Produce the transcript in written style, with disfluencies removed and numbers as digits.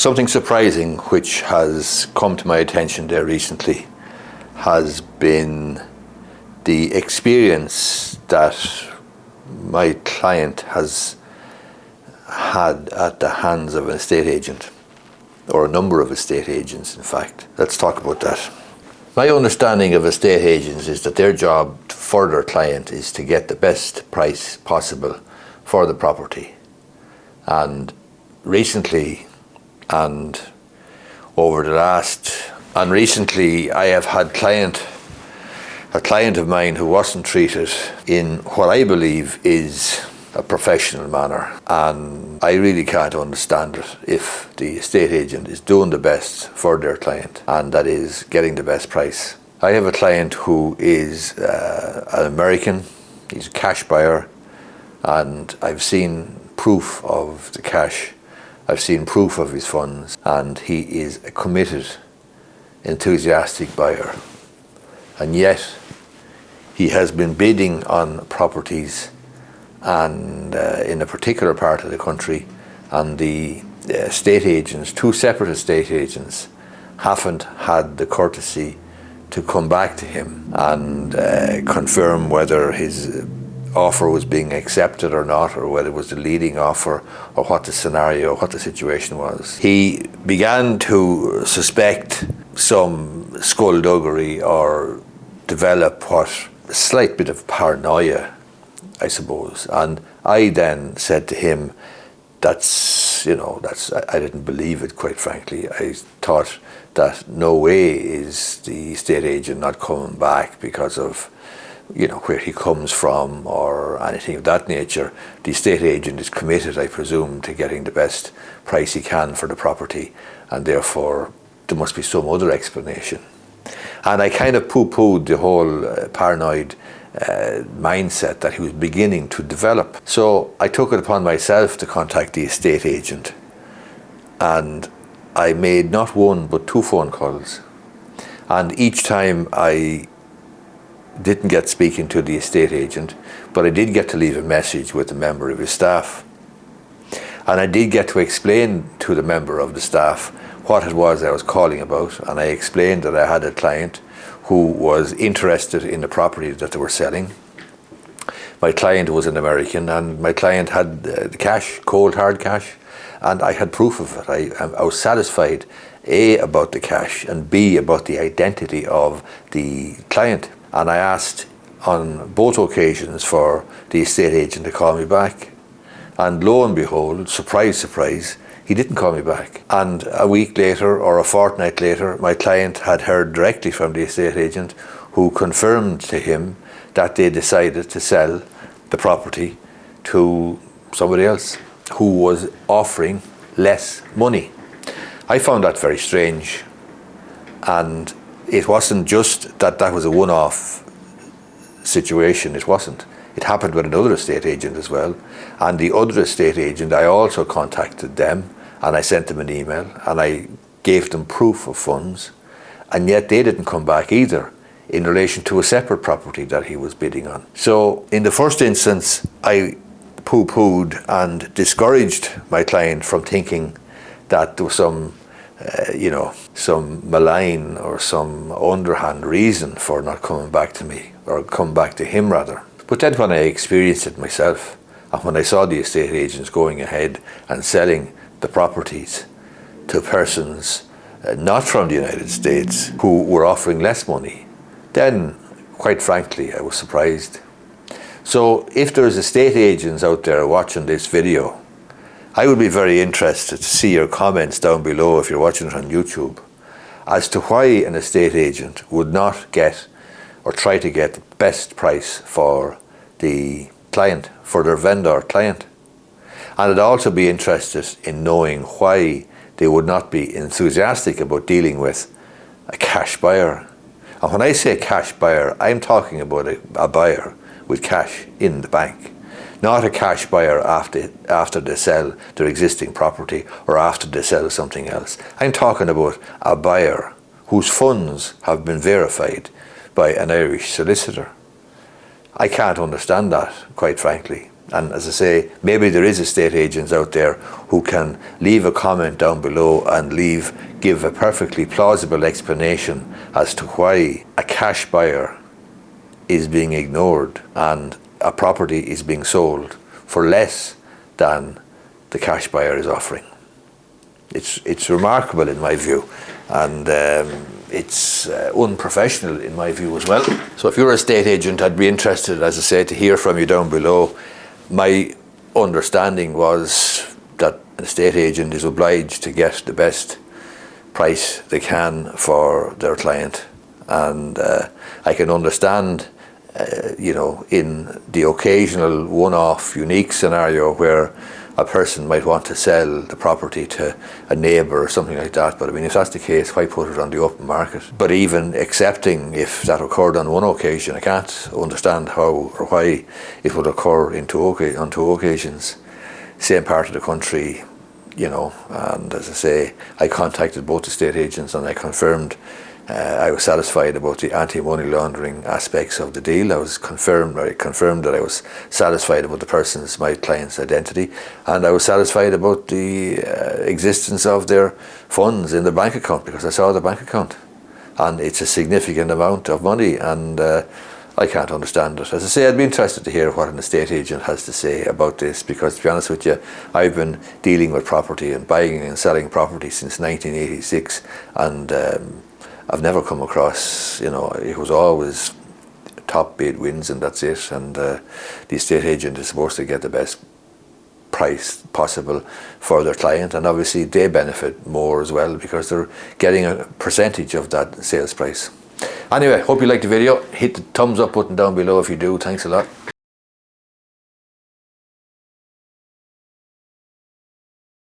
Something surprising which has come to my attention there recently has been the experience that my client has had at the hands of an estate agent, or a number of estate agents in fact. Let's talk about that. My understanding of estate agents is that their job for their client is to get the best price possible for the property. And recently I have had a client of mine who wasn't treated in what I believe is a professional manner, and I really can't understand it if the estate agent is doing the best for their client, and that is getting the best price. I have a client who is an American. He's a cash buyer, and I've seen proof of the cash. I've seen proof of his funds, and he is a committed, enthusiastic buyer. And yet he has been bidding on properties and in a particular part of the country, and the estate agents, two separate estate agents, haven't had the courtesy to come back to him and confirm whether his offer was being accepted or not, or whether it was the leading offer, or what the scenario, what the situation was. He began to suspect some skullduggery or develop a slight bit of paranoia, I suppose. And I then said to him, I didn't believe it, quite frankly. I thought that no way is the estate agent not coming back because of where he comes from or anything of that nature. The estate agent is committed, I presume, to getting the best price he can for the property, and therefore there must be some other explanation. And I kind of poo-pooed the whole paranoid mindset that he was beginning to develop. So I took it upon myself to contact the estate agent, and I made not one but two phone calls, and each time I didn't get speaking to the estate agent, but I did get to leave a message with a member of his staff, and I did get to explain to the member of the staff what it was I was calling about. And I explained that I had a client who was interested in the property that they were selling. My client was an American, and my client had the cash, cold hard cash, and I had proof of it. I was satisfied, A, about the cash, and B, about the identity of the client. And I asked on both occasions for the estate agent to call me back. And lo and behold, surprise, surprise, he didn't call me back. And a week later, or a fortnight later, my client had heard directly from the estate agent, who confirmed to him that they decided to sell the property to somebody else who was offering less money. I found that very strange, and it wasn't just that was a one-off situation. It wasn't. It happened with another estate agent as well. And the other estate agent, I also contacted them, and I sent them an email, and I gave them proof of funds, and yet they didn't come back either in relation to a separate property that he was bidding on. So in the first instance, I poo-pooed and discouraged my client from thinking that there was some malign or some underhand reason for not coming back to me, or come back to him rather. But then when I experienced it myself, and when I saw the estate agents going ahead and selling the properties to persons not from the United States who were offering less money, then quite frankly I was surprised. So if there's estate agents out there watching this video, I would be very interested to see your comments down below if you're watching it on YouTube as to why an estate agent would not get or try to get the best price for the client, for their vendor client. And I'd also be interested in knowing why they would not be enthusiastic about dealing with a cash buyer. And when I say cash buyer, I'm talking about a buyer with cash in the bank. Not a cash buyer after they sell their existing property or after they sell something else. I'm talking about a buyer whose funds have been verified by an Irish solicitor. I can't understand that, quite frankly. And as I say, maybe there is estate agents out there who can leave a comment down below and give a perfectly plausible explanation as to why a cash buyer is being ignored and a property is being sold for less than the cash buyer is offering. It's remarkable in my view, and it's unprofessional in my view as well. So if you're an estate agent, I'd be interested, as I say, to hear from you down below. My understanding was that an estate agent is obliged to get the best price they can for their client, and I can understand in the occasional one-off unique scenario where a person might want to sell the property to a neighbour or something like that. But I mean, if that's the case, why put it on the open market? But even accepting if that occurred on one occasion, I can't understand how or why it would occur on two occasions. Same part of the country, and as I say, I contacted both estate agents and I confirmed I was satisfied about the anti-money laundering aspects of the deal. I confirmed that I was satisfied about my client's identity, and I was satisfied about the existence of their funds in the bank account, because I saw the bank account, and it's a significant amount of money, and I can't understand it. As I say, I'd be interested to hear what an estate agent has to say about this, because to be honest with you, I've been dealing with property and buying and selling property since 1986, and I've never come across, it was always top bid wins and that's it, and the estate agent is supposed to get the best price possible for their client, and obviously they benefit more as well because they're getting a percentage of that sales price. Anyway, hope you liked the video. Hit the thumbs up button down below if you do. Thanks a lot.